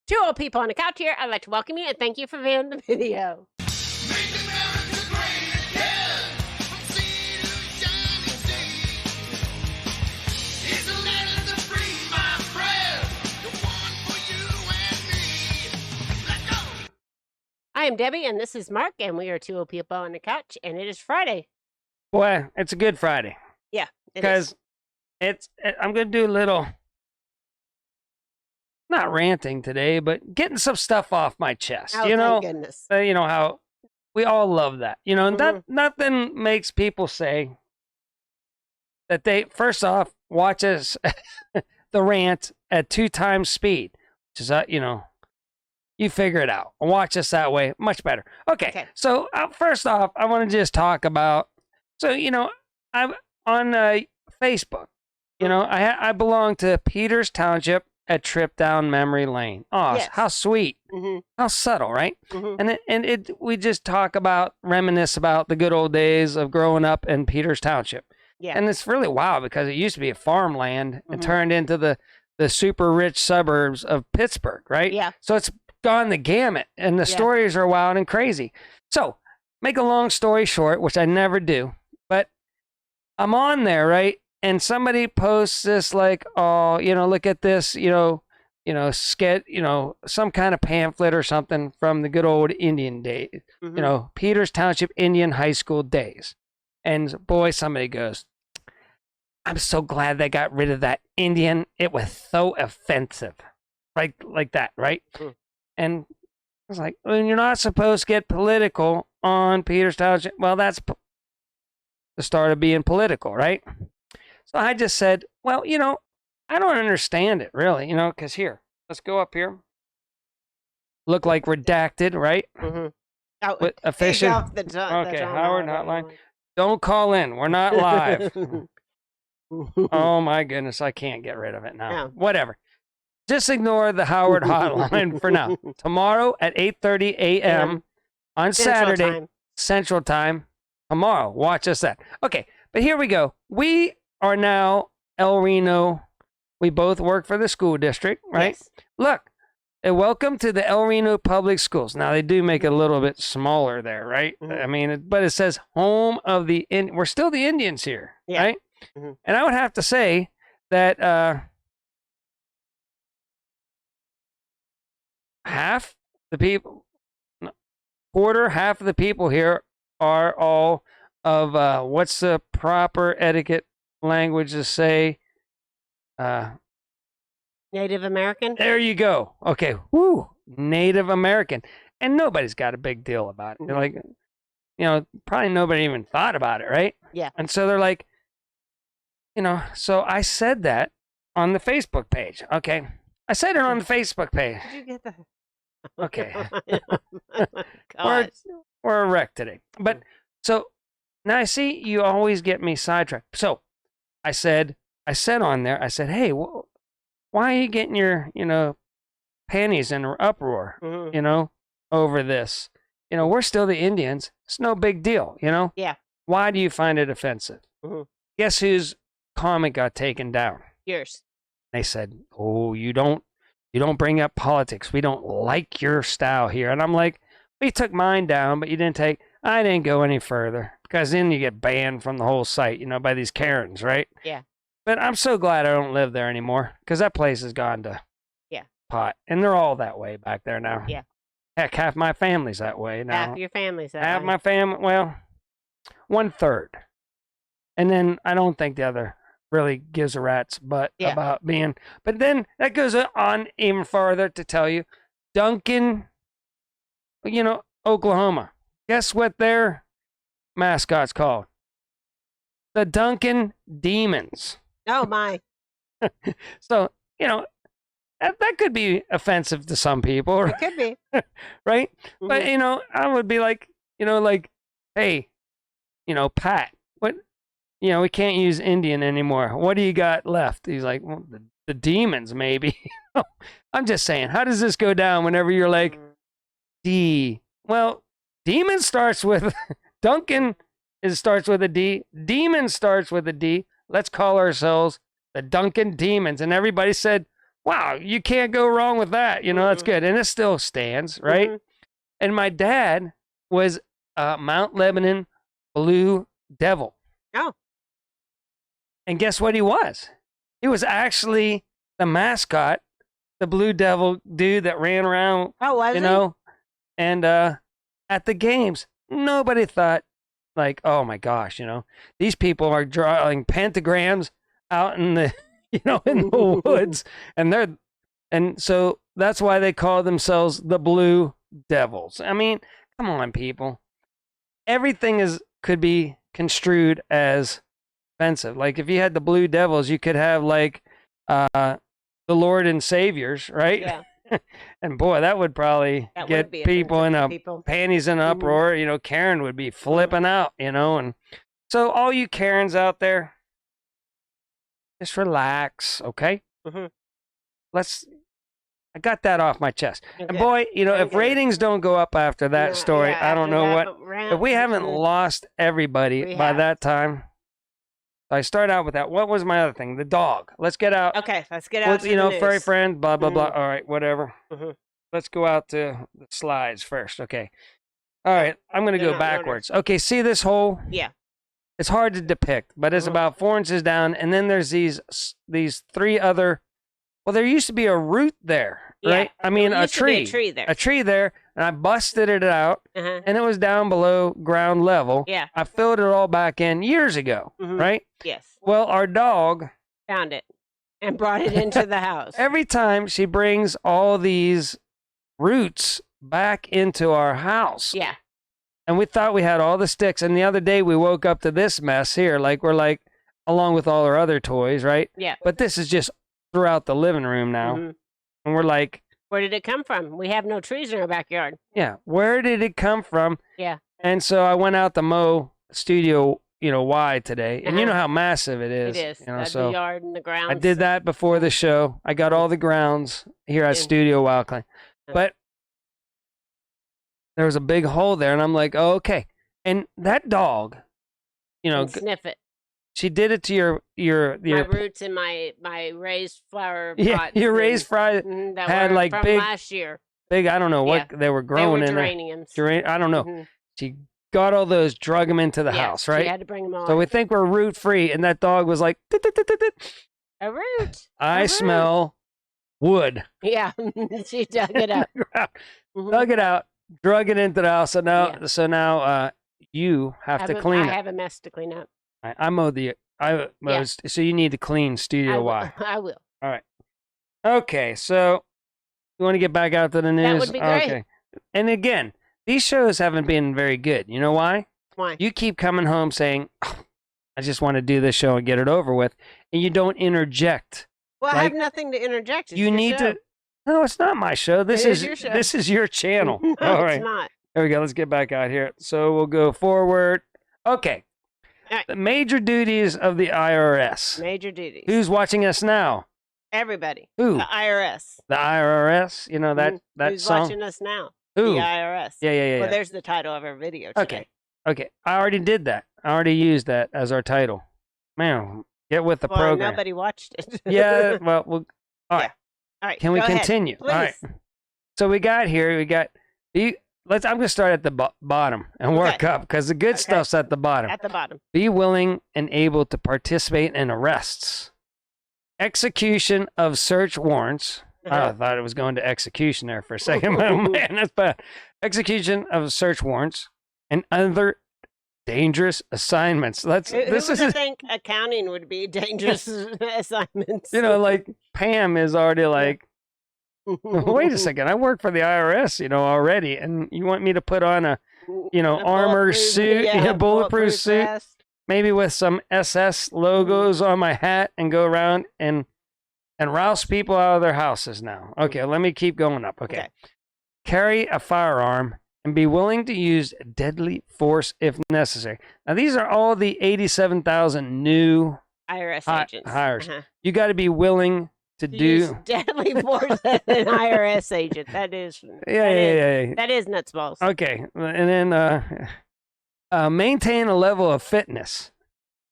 Two old people on the couch here. I'd like to welcome you and thank you for viewing the video. Make America great again. From sea to shining sea. It's a land of the free, my friend. The one for you and me. Let's go. I am Debbie and this is Mark and we are two old people on the couch and it is Friday. Boy, it's a good Friday. Yeah, it Because I'm going to do a little, not ranting today, but getting some stuff off my chest. Oh, you know, thank goodness. you know how we all love that. You know, and Mhm. nothing makes people say that they, first off, watch us, the rant at 2 times speed, which is, you know, you figure it out. Watch us that way, much better. Okay. So first off, I want to just talk about, so, you know, I'm on Facebook. You know, I belong to Peter's Township, a trip down memory lane. Oh, Yes. how sweet. Mhm. How subtle, right? Mhm. And we just talk about, reminisce about the good old days of growing up in Peter's Township. Yeah. And it's really wild because it used to be a farmland and Mhm. turned into the super rich suburbs of Pittsburgh, right? Yeah. So it's gone the gamut and the Yeah. stories are wild and crazy. So make a long story short, which I never do, but I'm on there, right? And somebody posts this like, oh, you know, look at this, some kind of pamphlet or something from the good old Indian days, Mhm. you know, Peters Township Indian High School days. And boy, somebody goes, I'm so glad they got rid of that Indian. It was so offensive. Like that, right? Mm. And I was like, well, you're not supposed to get political on Peters Township. Well, that's the start of being political, right? So I just said, well, you know, I don't understand it really, you know, because here, let's go up here. Look like redacted, right? Mhm. Oh, With take official. off the Okay, Howard Hotline. Don't call in. We're not live. Oh my goodness, I can't get rid of it now. No. Whatever. Just ignore the Howard Hotline for now. Tomorrow at 8:30 a.m. on Central Saturday, Time. Central Time. Tomorrow, watch us that. Okay, but here we go. We are now El Reno. We both work for the school district, right? Yes. Look, welcome to the El Reno Public Schools. Now, they do make it a little bit smaller there, right? Mhm. I mean, but it says home of the, we're still the Indians here, Yeah. right? Mhm. And I would have to say that half the people, half of the people here are all of, what's the proper etiquette language to say? Native American? There you go. Okay. Woo. Native American. And nobody's got a big deal about it. They're like, you know, probably nobody even thought about it, right? Yeah. And so they're like, you know, so I said that on the Facebook page. Okay. I said it on the Facebook page. Did you get the... Okay. God. We're a wreck today. But so now I see you always get me sidetracked. So I said on there, I said, hey, why are you getting your, you know, panties in an uproar, Mhm. you know, over this? You know, we're still the Indians. It's no big deal, you know? Yeah. Why do you find it offensive? Mhm. Guess whose comment got taken down? Yours. They said, oh, you don't bring up politics. We don't like your style here. And I'm like, we took mine down, but I didn't go any further because then you get banned from the whole site, you know, by these Karens, right? Yeah. But I'm so glad I don't live there anymore because that place has gone to pot. And they're all that way back there now. Yeah. Heck, half my family's that way now. Half your family's that Half way. my family, well, 1/3. And then I don't think the other really gives a rat's butt about being. But then that goes on even farther to tell you, Duncan, you know, Oklahoma. Guess what their mascot's called? The Duncan Demons. Oh, my. So, you know, that could be offensive to some people, It could be. right? But, Mhm. you know, I would be like, you know, like, hey, you know, Pat, what, you know, we can't use Indian anymore. What do you got left? He's like, well, the demons, maybe. I'm just saying, how does this go down whenever you're like, D? Well, demon starts with, Duncan starts with a D. Demon starts with a D. Let's call ourselves the Duncan Demons. And everybody said, wow, you can't go wrong with that. You know, that's good. And it still stands, right? Mhm. And my dad was Mount Lebanon Blue Devil. Oh. And guess what he was? He was actually the mascot, the Blue Devil dude that ran around, Oh, was you he? know, and at the games, nobody thought, like, oh my gosh, you know, these people are drawing pentagrams out in the, you know, in the woods, and so that's why they call themselves the Blue Devils. I mean, come on, people. Everything could be construed as offensive. Like if you had the Blue Devils, you could have like the Lord and Saviors, right? Yeah. And boy, that would probably That get would be people in offensive a to people. panties in an uproar. You know, Karen would be flipping out, you know. And so all you Karens out there, just relax, okay? Mhm. I got that off my chest. And Okay. boy, you know, if Okay. ratings don't go up after that Yeah, story, yeah, I don't after know that what. rant, If we haven't lost everybody We by have. that time, I start out with that. What was my other thing? The dog. Let's get out. Okay, let's get out With, to you the know, news. furry friend, blah, blah, blah. Mhm. All right, whatever. Mhm. Let's go out to the slides first. Okay. All right, I'm going to They're go not in order. backwards. Okay, see this hole? Yeah. It's hard to depict, but it's Mhm. about 4 inches down, and then there's these three other. Well, there used to be a root there, right? Yeah. I mean, There a used to be tree, a tree there. a tree there, and I busted it out, Uh-huh. and it was down below ground level. Yeah. I filled it all back in years ago, Mhm. right? Yes. Well, our dog, Found it and brought it into the house. every time she brings all these roots back into our house. Yeah. And we thought we had all the sticks. And the other day we woke up to this mess here. Like we're like, along with all our other toys, right? Yeah. But this is just throughout the living room now. Mhm. And we're like, Where did it come from? We have no trees in our backyard. yeah, where did it come from? Yeah. And so I went out to mow Studio, you know, Y today. And you know how massive it is. It is. You know, The so yard and the grounds. I did that before the show. I got all the grounds here at Yeah. Studio Y clean. Yeah. But there was a big hole there, and I'm like, oh, okay. And that dog, you know, And sniff it. she did it to your My roots in my raised flower yeah, pots. your raised fry that had were like from big, last year. big. I don't know what Yeah. they were They growing were in geraniums. there. I don't know. Mhm. She got all those, drug them into the Yeah, house, right? She had to bring them all. So we think we're root free, and that dog was like, "Tit, tit, tit, tit, tit." A root. I root. smell wood. Yeah. She dug it up. Mhm. Dug it out, drug it into the house. So now, you have to clean I it. have a mess to clean up. I mowed so you need to clean Studio Y. I will. All right. Okay, so you want to get back out to the news? That would be great. Okay. And again, these shows haven't been very good. You know why? Why? You keep coming home saying, "Oh, I just want to do this show and get it over with," and you don't interject. Well, I like, have nothing to interject. It's you your need show. to. No, it's not my show. This It is is your show. this is your channel. No, All right. it's not. There we go. Let's get back out here. So we'll go forward. Okay. All right. The major duties of the IRS. Major duties. Who's watching us now? Everybody. Who? The IRS. The IRS. You know that Mhm. that Who's song. watching us now? Who? The IRS. Yeah. Well, there's the title of our video today. Okay. Okay. I already did that. I already used that as our title. Man, get with the Well, program. nobody watched it. Yeah. Well, all right. All right. Can we go ahead, continue? please. All right. So we got let's. I'm going to start at the bottom and work Okay. up because the good Okay. stuff's at the bottom. At the bottom. Be willing and able to participate in arrests, execution of search warrants. I thought it was going to execution there for a second. But man, that's bad. Execution of search warrants and other dangerous assignments. Who This would is, think accounting would be dangerous assignments? you know, like Pam is already like, wait a second, I work for the IRS, you know, already, and you want me to put on a, you know, A armor bulletproof- suit, yeah, bulletproof suit, vest. maybe with some SS logos on my hat, and go around and rouse people out of their houses now. Okay, let me keep going up. Okay. Carry a firearm and be willing to use deadly force if necessary. Now, these are all the 87,000 new IRS agents. hires. Uh-huh. You got to be willing to To do. use deadly force as an IRS agent. That is. Yeah. That is nuts balls. Okay, and then maintain a level of fitness.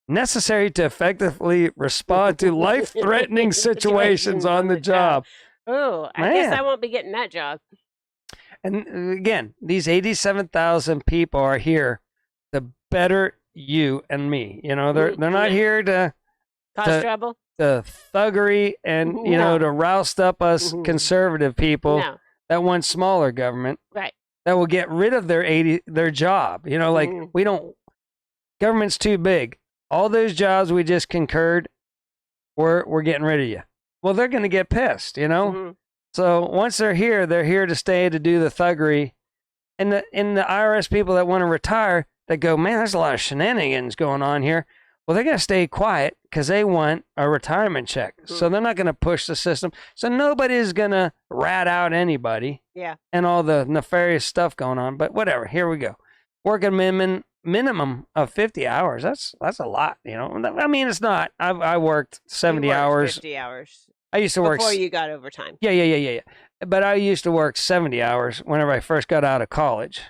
necessary to effectively respond to life-threatening situations on the job. Oh, I guess Man. I won't be getting that job. And again, these 87,000 people are here to better you and me. You know, they're not here to Cause trouble? the thuggery and you know No. to roust up us Mhm. conservative people No. that want smaller government Right. that will get rid of their job. You know, like Mhm. we don't government's too big. All those jobs we just concurred, we're getting rid of you. Well, they're going to get pissed, you know. Mhm. So once they're here to stay to do the thuggery, and the IRS people that want to retire that go, man, there's a lot of shenanigans going on here. Well, they're going to stay quiet because they want a retirement check. So they're not going to push the system. So nobody's going to rat out anybody. Yeah. And all the nefarious stuff going on. But whatever, here we go. Working minimum of 50 hours. That's a lot, you know. I mean, it's not. I worked 70 You worked hours. 50 hours. I used to work. Before you got overtime. Yeah. But I used to work 70 hours whenever I first got out of college.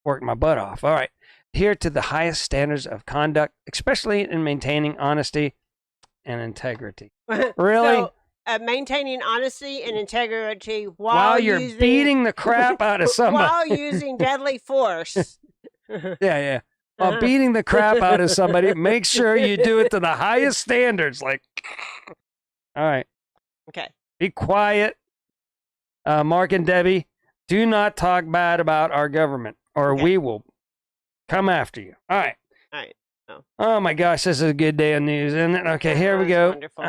Worked my butt off. All right. Adhere to the highest standards of conduct, especially in maintaining honesty and integrity. Really? So, maintaining honesty and integrity While you're beating the crap out of somebody. while using deadly force. Yeah. While beating the crap out of somebody, make sure you do it to the highest standards. Like, all right. Okay. Be quiet. Mark and Debbie, do not talk bad about our government or we will come after you. All right. All right. Oh my gosh, this is a good day of news, isn't it? Okay, here we That's go. wonderful.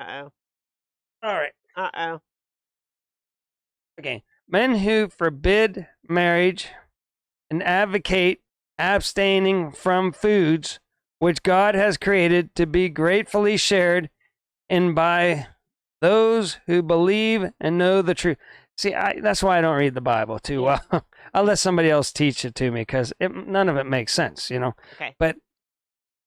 Uh-oh. All right. Uh-oh. Okay. Men who forbid marriage and advocate abstaining from foods which God has created to be gratefully shared and by those who believe and know the truth. See, that's why I don't read the Bible too well. I'll let somebody else teach it to me because none of it makes sense, you know. Okay. But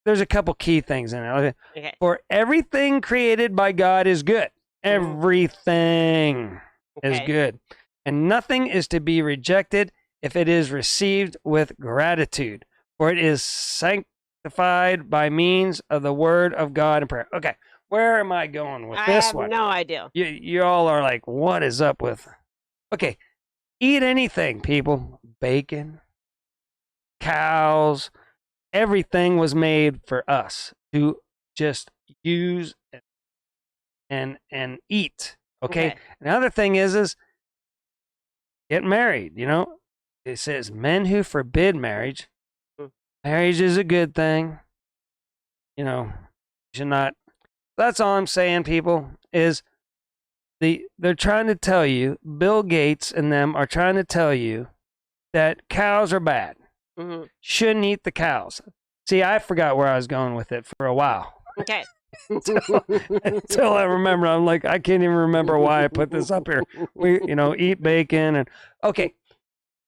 there's a couple key things in it. Okay. For everything created by God is good. Everything is Okay. good. And nothing is to be rejected if it is received with gratitude, for it is sanctified by means of the word of God and prayer. Okay, where am I going with this I have one? no idea. You all are like, what is up with? Okay, eat anything, people. Bacon, cows, everything was made for us to just use and eat. Okay? Another thing is get married, you know? It says men who forbid marriage. Marriage is a good thing. You know, you should not. That's all I'm saying, people, is they're trying to tell you, Bill Gates and them are trying to tell you that cows are bad. Mm-hmm. Shouldn't eat the cows. See, I forgot where I was going with it for a while. Okay. Until I remember, I'm like, I can't even remember why I put this up here. We, eat bacon and okay.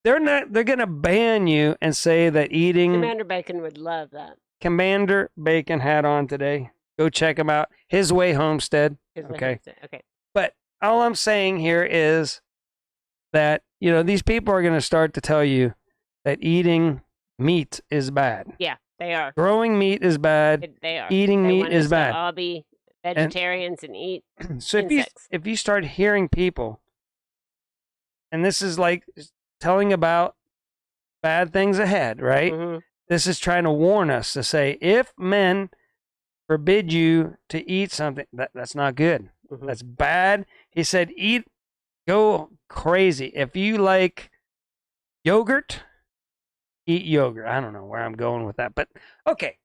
They're gonna ban you and say that eating Commander Bacon would love that. Commander Bacon hat on today. Go check him out. His Way Homestead. Okay. Okay. But all I'm saying here is that, these people are going to start to tell you that eating meat is bad. Yeah, they are. Growing meat is bad. They are. Eating They meat want is us to bad. all be vegetarians and eat So insects. if you start hearing people, and this is like telling about bad things ahead, right? Mm-hmm. This is trying to warn us to say, if men forbid you to eat something, that's not good. Mm-hmm. That's bad. He said, go crazy. If you like yogurt, eat yogurt. I don't know where I'm going with that, but okay.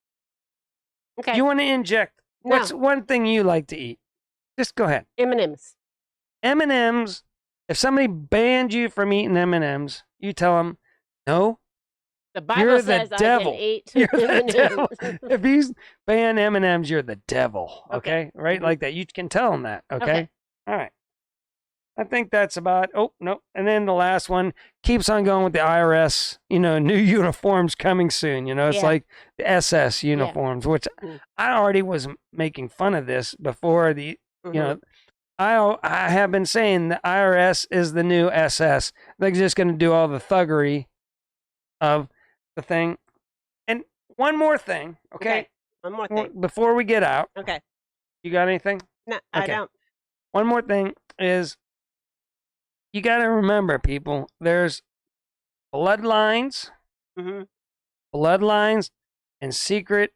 Okay. You want to inject? No. What's one thing you like to eat? Just go ahead. M&Ms. M&Ms. If somebody banned you from eating M&Ms, you tell them, no, The Bible you're the says devil. I can eat You're the M&Ms. devil. If you ban M&Ms, you're the devil. Okay? Right? Mhm. Like that. You can tell them that. Okay? Okay. All right. I think that's about, oh, no. And then the last one keeps on going with the IRS, new uniforms coming soon. It's Yeah. like the SS uniforms, which Mm. I already was making fun of this before Mhm. I have been saying the IRS is the new SS. They're just going to do all the thuggery of the thing. And one more thing, okay? One more thing. Before we get out, Okay. you got anything? No, I Okay. don't. One more thing is you got to remember, people, there's bloodlines, Mm-hmm. bloodlines, and secret,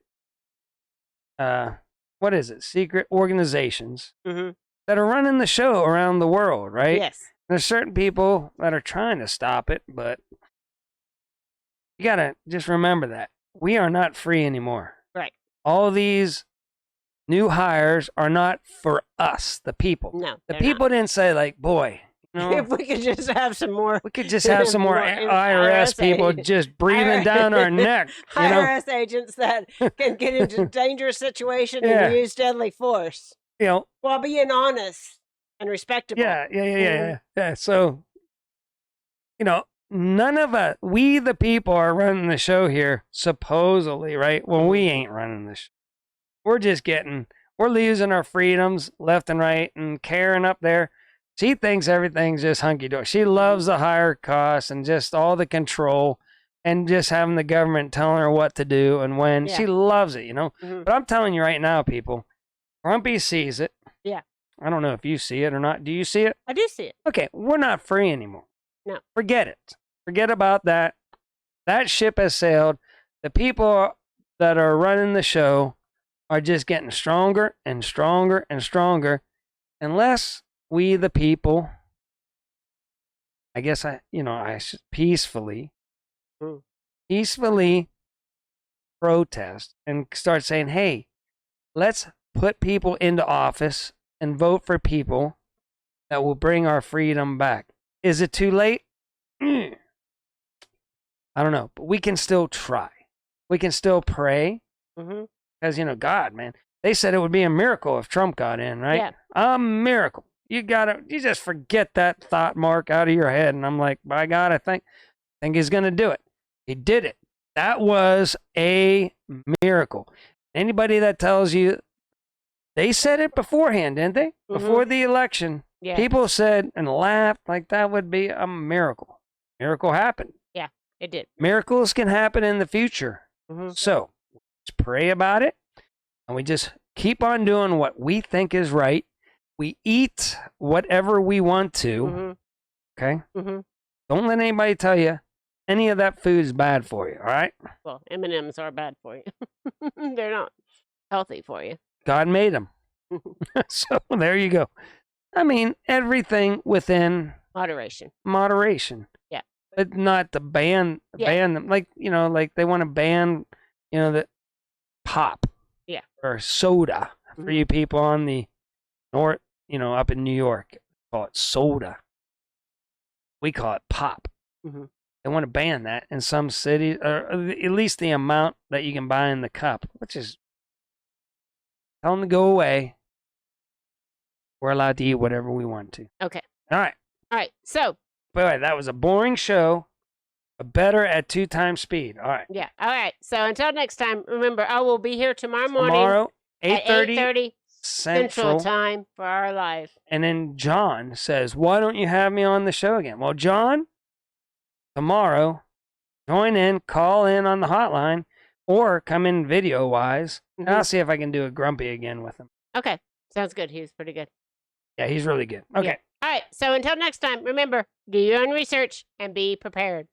what is it? Secret organizations Mm-hmm. that are running the show around the world, right? Yes. There's certain people that are trying to stop it, but you got to just remember that we are not free anymore. Right. All these new hires are not for us, the people. No. The they're people didn't say, like, boy, you not. know, If we could just have some more we could just have some more More IRS people agents. just breathing down our neck, you know? IRS agents that can get into dangerous situation Yeah. and use deadly force You know, while being honest and respectable. yeah. So, you know, none of us, we the people are running the show here, supposedly, right? Well, we ain't running the show. We're losing our freedoms left and right, and Karen up there, she thinks everything's just hunky-dory. She loves the higher costs and just all the control and just having the government telling her what to do and when. Yeah. She loves it, you know? Mhm. But I'm telling you right now, people, Grumpy sees it. Yeah. I don't know if you see it or not. Do you see it? I do see it. Okay, we're not free anymore. No. Forget it. Forget about that. That ship has sailed. The people that are running the show are just getting stronger and stronger and stronger unless we the people, I guess I should peacefully protest and start saying, hey, let's put people into office and vote for people that will bring our freedom back. Is it too late? I don't know, but we can still try. We can still pray Mm-hmm. because, God, man, they said it would be a miracle if Trump got in, right? Yeah. A miracle. You just forget that thought mark out of your head. And I'm like, by God, I think he's going to do it. He did it. That was a miracle. Anybody that tells you, they said it beforehand, didn't they? Mm-hmm. Before the election, Yeah. people said and laughed like that would be a miracle. Miracle happened. Yeah, it did. Miracles can happen in the future. Mm-hmm. So let's pray about it. And we just keep on doing what we think is right. We eat whatever we want to. Mm-hmm. Okay? Mm-hmm. Don't let anybody tell you any of that food is bad for you. All right? Well, M&Ms are bad for you. They're not healthy for you. God made them. So there you go. I mean, everything within Moderation. moderation. Yeah. But not to ban them. Like, like they want to ban, the pop. Yeah. Or soda for you people on the north, up in New York. Call it soda. We call it pop. Mm-hmm. They want to ban that in some cities, or at least the amount that you can buy in the cup, which is, tell them to go away. We're allowed to eat whatever we want to. Okay. All right. All right. So. Boy, that was a boring show, but better at 2 times speed. All right. Yeah. All right. So until next time, remember, I will be here tomorrow morning. Tomorrow, at 8:30 Central Time for our live. And then John says, why don't you have me on the show again? Well, John, tomorrow, join in, call in on the hotline, or come in video-wise, and I'll see if I can do a Grumpy again with him. Okay. Sounds good. He was pretty good. Yeah, he's really good. Okay. Yeah. All right. So until next time, remember, do your own research and be prepared.